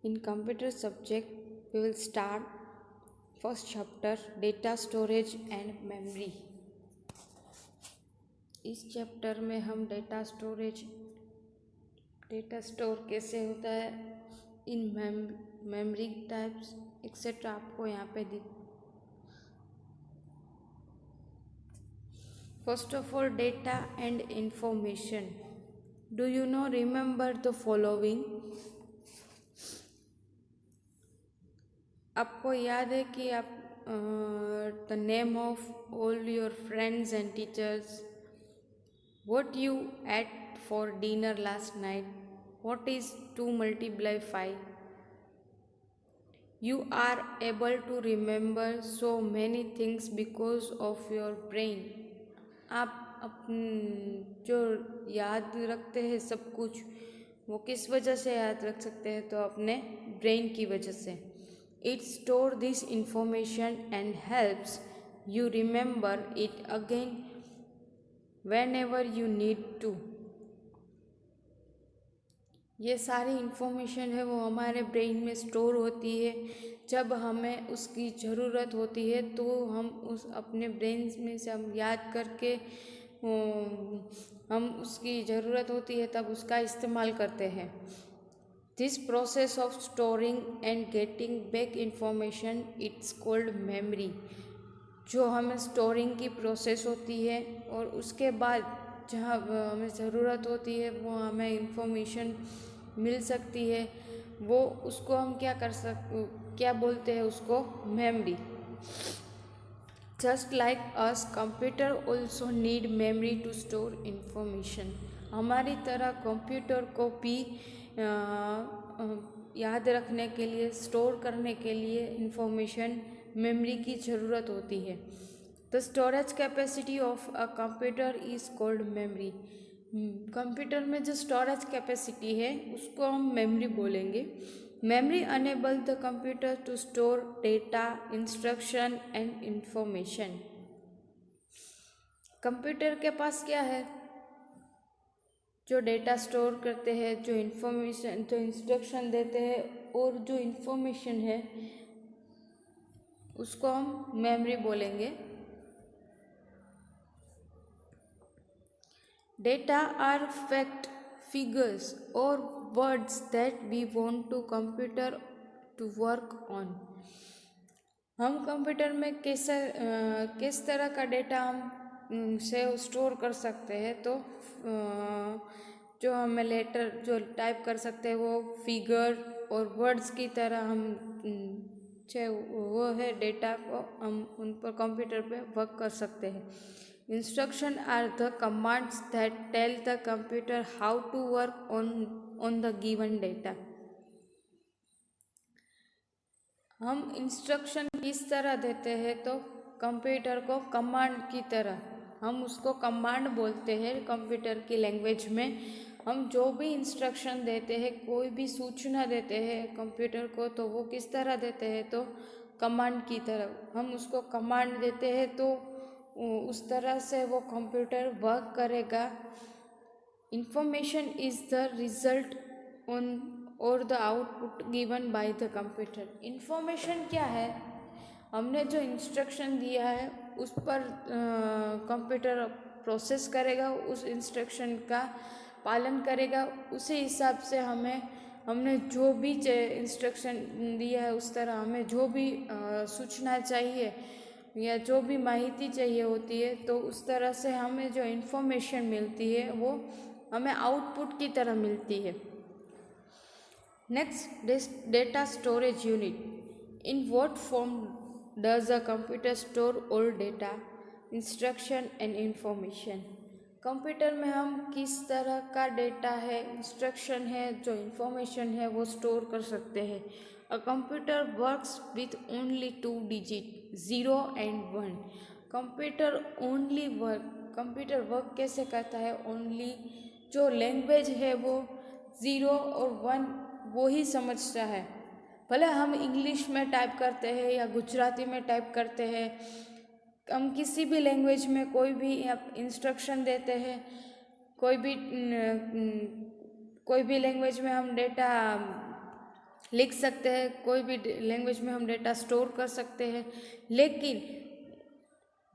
In computer subject, we will start first chapter data storage and memory. इस chapter में हम data store कैसे होता है इन मेमोरी टाइप्स एक्सेट्रा आपको यहाँ पे First of all, data and information. Do you remember the following? आपको याद है कि आप the name of all your friends and teachers, what you ate for dinner last night, what is 2 multiply 5? You are able to remember so many things because of your brain. आप जो याद रखते हैं सब कुछ वो किस वजह से याद रख सकते हैं तो अपने ब्रेन की वजह से. It stores this information and helps you remember it again whenever you need to. ये सारी इन्फॉर्मेशन है वो हमारे ब्रेन में स्टोर होती है. जब हमें उसकी ज़रूरत होती है तो हम उस अपने ब्रेन में से हम याद करके हम उसकी ज़रूरत होती है तब उसका इस्तेमाल करते हैं. This process of storing and getting back information it's called memory. जो हमें स्टोरिंग की प्रोसेस होती है और उसके बाद जहाँ हमें ज़रूरत होती है वो हमें इंफॉर्मेशन मिल सकती है वो उसको हम क्या बोलते हैं उसको memory. Just like us, computer also need memory to store information. हमारी तरह कंप्यूटर को भी याद रखने के लिए स्टोर करने के लिए इंफॉर्मेशन मेमोरी की ज़रूरत होती है. The storage capacity of a computer is called memory. Computer में जो स्टोरेज कैपेसिटी है उसको हम मेमोरी बोलेंगे. Memory enable the computer to store data, instruction and information. Computer के पास क्या है जो डेटा स्टोर करते हैं, जो इंफॉर्मेशन, जो इंस्ट्रक्शन देते हैं और जो इंफॉर्मेशन है उसको हम मेमोरी बोलेंगे. Data are fact, figures or words that we want to computer to work on. हम कंप्यूटर में किस तरह का डेटा हम से स्टोर कर सकते हैं तो जो हमें लेटर जो टाइप कर सकते हैं वो फिगर और वर्ड्स की तरह हम वो है डेटा को हम उन पर कंप्यूटर पे वर्क कर सकते हैं. Instruction are the commands that tell the computer how to work on the given data. हम इंस्ट्रक्शन किस तरह देते हैं तो कंप्यूटर को कमांड की तरह, हम उसको कमांड बोलते हैं कंप्यूटर की लैंग्वेज में. हम जो भी इंस्ट्रक्शन देते हैं, कोई भी सूचना देते हैं कंप्यूटर को तो वो किस तरह देते हैं तो कमांड की तरह. हम उसको कमांड देते हैं तो उस तरह से वो कंप्यूटर वर्क करेगा. Information is the result on और the output given by the computer. Information क्या है, हमने जो इंस्ट्रक्शन दिया है उस पर कंप्यूटर प्रोसेस करेगा, उस इंस्ट्रक्शन का पालन करेगा. उसी हिसाब से हमने जो भी इंस्ट्रक्शन दिया है उस तरह हमें जो भी सूचना चाहिए या जो भी माहिती चाहिए होती है तो उस तरह से हमें जो इन्फॉर्मेशन मिलती है वो हमें आउटपुट की तरह मिलती है. Next, data storage unit. In what form does a computer store all data, instruction and information. Computer में हम किस तरह का डेटा है, इंस्ट्रक्शन है, जो इंफॉर्मेशन है वो स्टोर कर सकते हैं. A computer works with only 2 digits, 0 and 1. Computer work कैसे करता है, ओनली जो लैंग्वेज है वो 0 और 1 वो ही समझता है. भले हम इंग्लिश में टाइप करते हैं या गुजराती में टाइप करते हैं, हम किसी भी लैंग्वेज में कोई भी इंस्ट्रक्शन देते हैं, कोई भी लैंग्वेज में हम डेटा लिख सकते हैं, कोई भी लैंग्वेज में हम डेटा स्टोर कर सकते हैं। लेकिन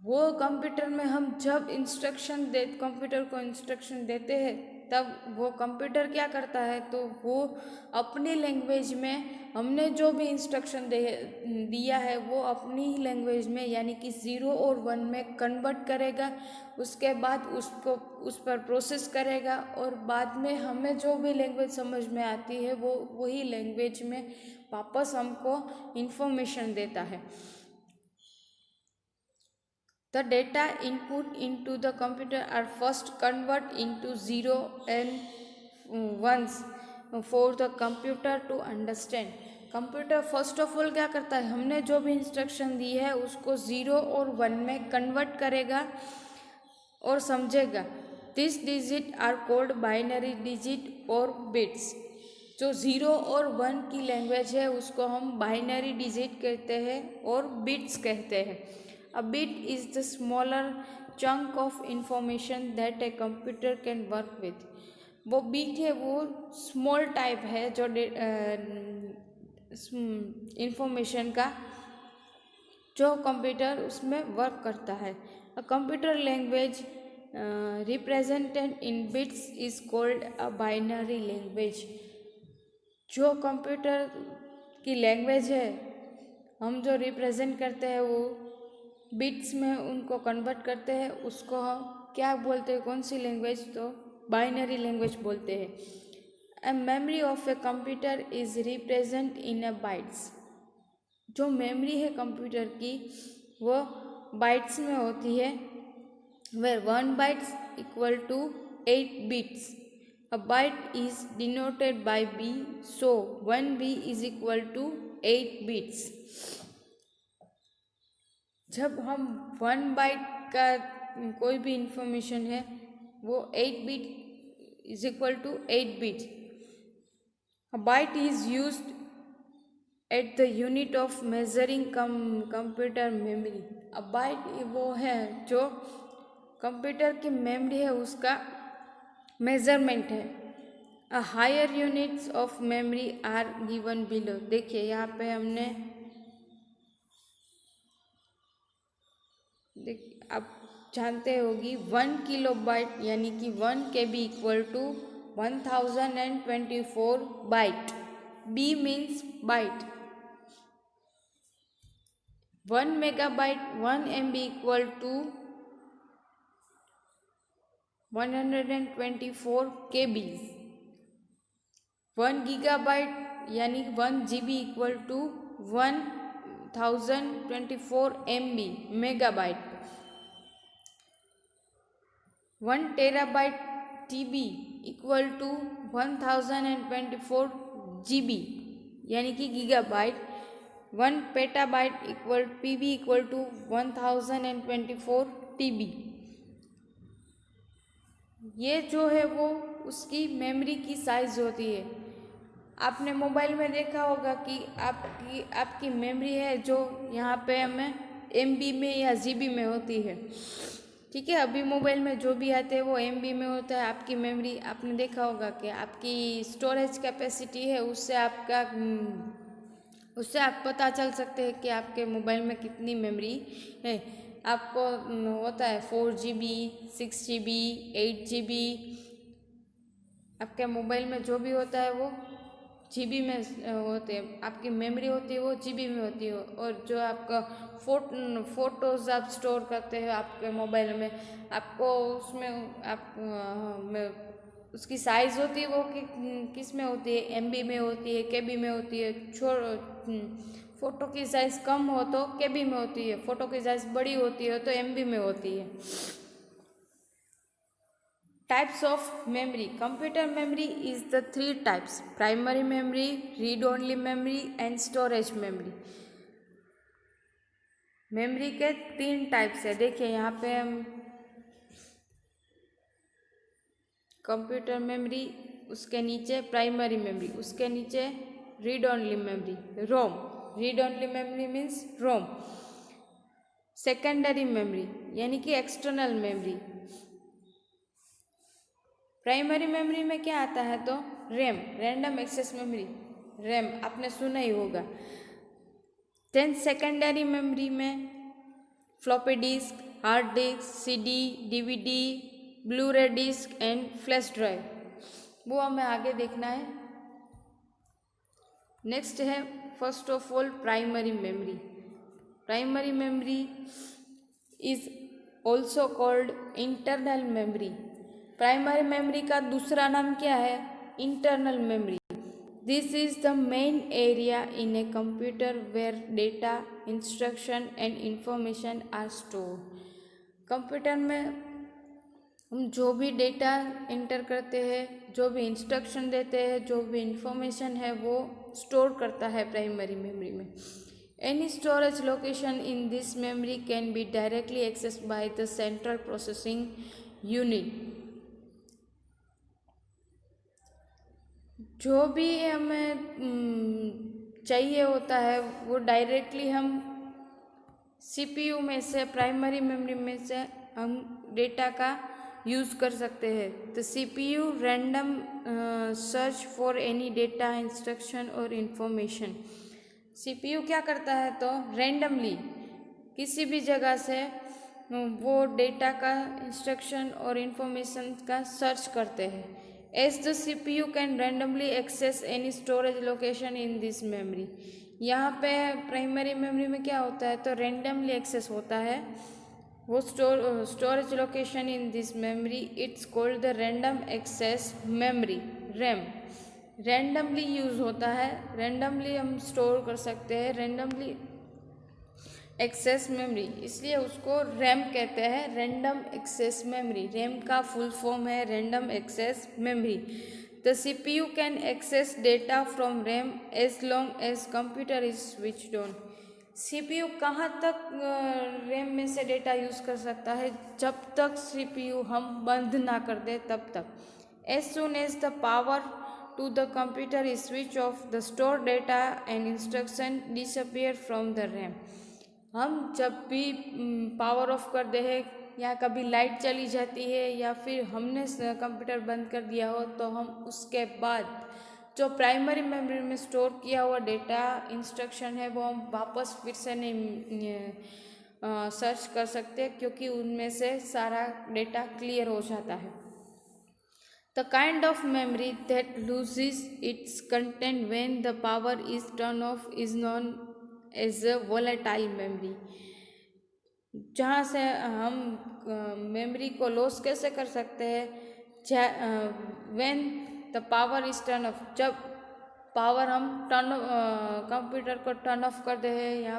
वो कंप्यूटर में हम जब कंप्यूटर को इंस्ट्रक्शन देते हैं, तब वो कंप्यूटर क्या करता है, तो वो अपनी लैंग्वेज में हमने जो भी इंस्ट्रक्शन दिया है वो अपनी ही लैंग्वेज में यानी कि 0 और 1 में कन्वर्ट करेगा। उसके बाद उसको उस पर प्रोसेस करेगा और बाद में हमें जो भी लैंग्वेज समझ में आती है वो वही लैंग्वेज में वापस हमको इन्फॉर्मेशन देता है। The data input into the computer are first converted into 0 and 1s for the computer to understand. Computer first of all क्या करता है, हमने जो भी इंस्ट्रक्शन दी है उसको 0 और 1 में कन्वर्ट करेगा और समझेगा। This digit are called binary digit और बिट्स। जो 0 और 1 की लैंग्वेज है उसको हम बाइनरी डिजिट कहते हैं और बिट्स कहते हैं। A bit is the smaller chunk of information that a computer can work with. वो बीट है वो स्मॉल टाइप है जो इंफॉर्मेशन का जो कंप्यूटर उसमें वर्क करता है। A computer language represented in bits is called a binary language. जो कंप्यूटर की लैंग्वेज है हम जो रिप्रेजेंट करते हैं वो बिट्स में उनको कन्वर्ट करते हैं, उसको हम क्या बोलते हैं, कौन सी लैंग्वेज, तो बाइनरी लैंग्वेज बोलते हैं। A memory of a computer is represent in a bytes. जो मेमोरी है कंप्यूटर की वो बाइट्स में होती है, where 1 bytes equal to 8 bits. A byte is denoted by B, so 1 B is equal to 8 bits. जब हम 1 बाइट का कोई भी इंफॉर्मेशन है वो 8 bit is equal to 8 bit. A byte is used at the unit of measuring computer memory. A byte वो है जो कंप्यूटर की मेमोरी है उसका मेजरमेंट है। A higher units of memory are given below. देखिए यहाँ पे हमने आप जानते होगी 1 किलोबाइट यानी कि 1 KB equal to 1024 byte. B means byte. 1 megabyte 1 MB equal to 124 KB। 1 gigabyte यानी 1 GB equal to 1024 MB megabyte. 1 terabyte TB equal to 1024 GB यानी कि gigabyte. 1 petabyte equal PB equal to 1024 TB। ये जो है वो उसकी मेमोरी की size होती है। आपने मोबाइल में देखा होगा कि आपकी मेमोरी है जो यहाँ पे हमें MB में या GB में होती है, ठीक है। अभी मोबाइल में जो भी आते हैं वो MB में होता है। आपकी मेमोरी आपने देखा होगा कि आपकी स्टोरेज कैपेसिटी है, उससे आप पता चल सकते हैं कि आपके मोबाइल में कितनी मेमोरी है। आपको होता है 4 GB 6 GB 8 GB। आपके मोबाइल में जो भी होता है वो GB में होते हैं, आपकी मेमोरी होती है वो GB में होती है। और जो आपका फोटोज़ आप स्टोर करते हैं आपके मोबाइल में, आपको उसमें उसकी साइज़ होती है वो किस में होती है, MB में होती है, KB में होती है। फ़ोटो की साइज़ कम हो तो KB में होती है, फ़ोटो की साइज़ बड़ी होती है तो MB में होती है। Types of memory. Computer memory is the 3 types: primary memory, read-only memory and storage memory. Memory के 3 टाइप्स है। देखिए यहाँ पे हम कंप्यूटर मेमोरी, उसके नीचे प्राइमरी मेमोरी, उसके नीचे read only memory ROM. Read only memory means ROM. Secondary memory यानी कि एक्सटर्नल मेमोरी। प्राइमरी मेमोरी में क्या आता है तो RAM, random access memory. RAM आपने सुना ही होगा। देन सेकेंडरी मेमोरी में floppy disk, hard disk, CD, DVD, Blu ray disc and flash drive, वो हमें आगे देखना है। नेक्स्ट है first of all primary memory. Primary memory is also called internal memory. Primary memory का दूसरा नाम क्या है? Internal memory. This is the main area in a computer where data, instruction and information are stored. Computer में हम जो भी data inter करते हैं, जो भी इंस्ट्रक्शन देते हैं, जो भी इंफॉर्मेशन है वो स्टोर करता है प्राइमरी मेमोरी में। Any storage location in this memory can be directly accessed by the central processing unit. जो भी हमें चाहिए होता है वो डायरेक्टली हम सीपीयू में से, प्राइमरी मेमोरी में से हम डेटा का यूज़ कर सकते हैं। तो CPU random search for any data, instruction और इंफॉर्मेशन। सीपीयू क्या करता है? तो रैंडमली किसी भी जगह से वो डेटा का, इंस्ट्रक्शन और इंफॉर्मेशन का सर्च करते हैं। As the CPU can randomly access any storage location in this memory. यहाँ पे प्राइमरी मेमोरी में क्या होता है? तो रैंडमली एक्सेस होता है वो storage location in this memory. It's called the random access memory, RAM. Randomly use होता है, रैंडमली हम स्टोर कर सकते हैं, रैंडमली एक्सेस मेमोरी, इसलिए उसको रैम कहते हैं, रैंडम एक्सेस मेमोरी। रैम का फुल फॉर्म है random access memory. The CPU can access data from RAM as long as computer is switched on. CPU कहाँ तक रैम में से डेटा यूज़ कर सकता है? जब तक सीपीयू हम बंद ना कर दे तब तक। As soon as the power to the computer is switch off, the stored data and instruction disappear from the RAM. हम जब भी पावर ऑफ कर दे हैं या कभी लाइट चली जाती है या फिर हमने कंप्यूटर बंद कर दिया हो तो हम उसके बाद जो प्राइमरी मेमोरी में स्टोर किया हुआ डेटा, इंस्ट्रक्शन है वो हम वापस फिर से नहीं सर्च कर सकते क्योंकि उनमें से सारा डेटा क्लियर हो जाता है। The kind of memory that loses its content when the power is turned off is known as a volatile memory. जहाँ से हम मेमोरी को लॉस कैसे कर सकते हैं? when the power is turned off, जब पावर हम कंप्यूटर को टर्न ऑफ कर दे हैं या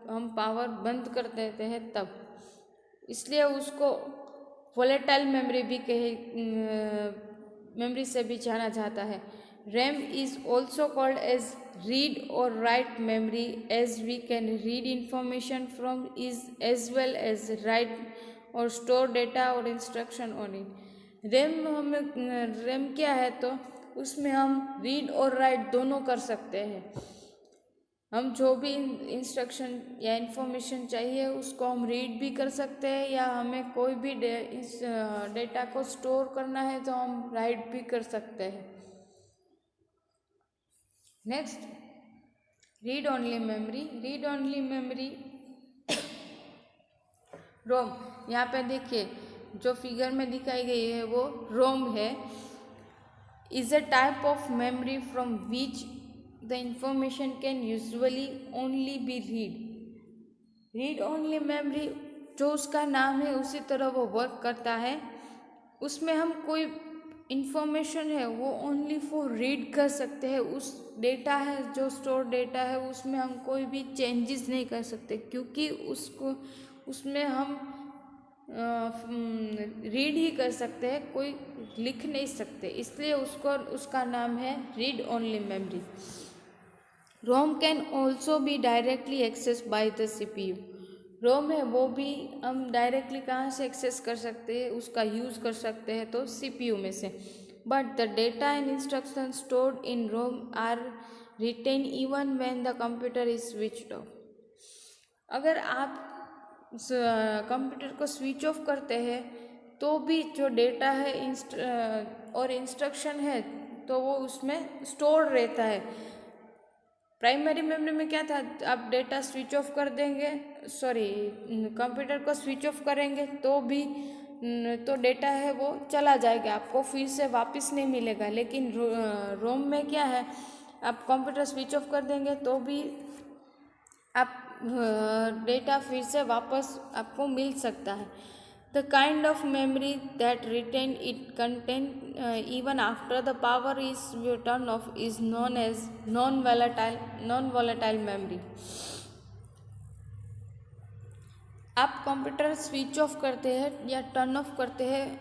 हम पावर बंद कर देते हैं तब, इसलिए उसको वोलेटाइल मेमोरी भी मेमोरी से भी जाना जाता है। RAM is also called as read और write memory as we can read information from is as well as write और स्टोर डेटा और इंस्ट्रक्शन ऑन इट। रैम क्या है? तो उसमें हम रीड और राइट दोनों कर सकते हैं। हम जो भी इंस्ट्रक्शन या इंफॉर्मेशन चाहिए उसको हम रीड भी कर सकते हैं या हमें कोई भी इस डेटा को स्टोर करना है तो हम राइट भी कर सकते हैं। Next, read only memory. Read only memory रोम। यहाँ पे देखिए जो फिगर में दिखाई गई है वो रोम है। Is a type of memory from which the information can usually only be read only memory, जो उसका नाम है उसी तरह वो वर्क करता है। उसमें हम कोई इंफॉर्मेशन है वो ओनली फॉर रीड कर सकते हैं। उस डेटा है जो स्टोर डेटा है उसमें हम कोई भी चेंजेस नहीं कर सकते क्योंकि उसमें हम रीड ही कर सकते हैं, कोई लिख नहीं सकते, इसलिए उसका नाम है read only memory. ROM can also be directly access by the CPU. ROM है वो भी हम डायरेक्टली कहाँ से एक्सेस कर सकते हैं, उसका यूज़ कर सकते हैं तो सीपीयू में से। But the data and instruction stored in ROM are retain even when the computer is switched off. अगर आप कंप्यूटर को स्विच ऑफ करते हैं तो भी जो डेटा है और इंस्ट्रक्शन है तो वो उसमें स्टोर रहता है। प्राइमरी मेमोरी में क्या था, आप डेटा स्विच ऑफ कर देंगे, कंप्यूटर को स्विच ऑफ करेंगे तो भी तो डेटा है वो चला जाएगा, आपको फिर से वापस नहीं मिलेगा। लेकिन रोम में क्या है, आप कंप्यूटर स्विच ऑफ कर देंगे तो भी आप डेटा फिर से वापस आपको मिल सकता है। The kind of memory that retain it content even after the power is turn off is known as non volatile memory. आप कंप्यूटर स्विच ऑफ करते हैं या टर्न ऑफ करते हैं,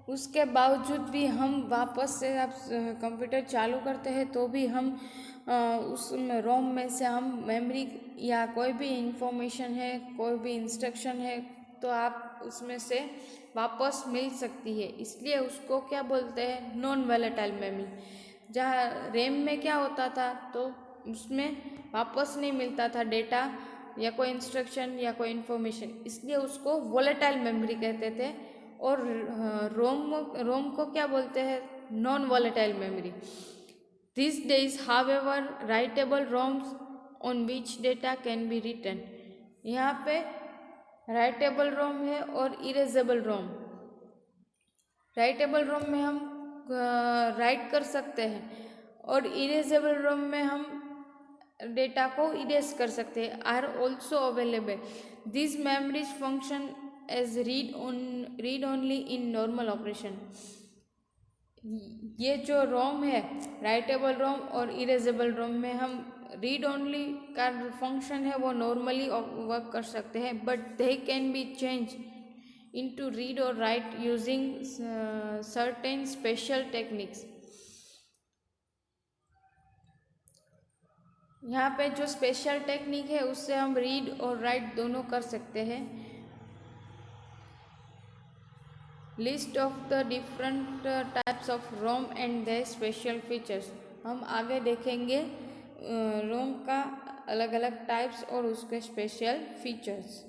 उसके बावजूद भी हम वापस से आप कंप्यूटर चालू करते हैं तो भी हम उस रोम में से हम मेमोरी या कोई भी इंफॉर्मेशन है, कोई भी इंस्ट्रक्शन है तो आप उसमें से वापस मिल सकती है। इसलिए उसको क्या बोलते हैं, नॉन वॉलेटाइल मेमोरी। जहाँ रैम में क्या होता था, तो उसमें वापस नहीं मिलता था डेटा या कोई इंस्ट्रक्शन या कोई इन्फॉर्मेशन, इसलिए उसको वॉलेटाइल मेमोरी कहते थे। और रोम को क्या बोलते हैं, non volatile memory. This days however writable ROMs on which data can be written. यहाँ पे राइटेबल रोम है और इरेजेबल रोम। राइटेबल रोम में हम राइट कर सकते हैं और इरेजेबल रोम में हम डेटा को इरेज कर सकते हैं। Are also available. This memories function as read only in normal operation. ये जो रोम है, राइटेबल रोम और इरेजेबल रोम में हम रीड ओनली का फंक्शन है वो नॉर्मली वर्क कर सकते हैं, but they can be change into read और write using certain special techniques. यहाँ पे जो स्पेशल टेक्निक है उससे हम रीड और राइट दोनों कर सकते हैं। List of the different types of ROM and the special features. हम आगे देखेंगे रोम का अलग अलग टाइप्स और उसके स्पेशल फीचर्स।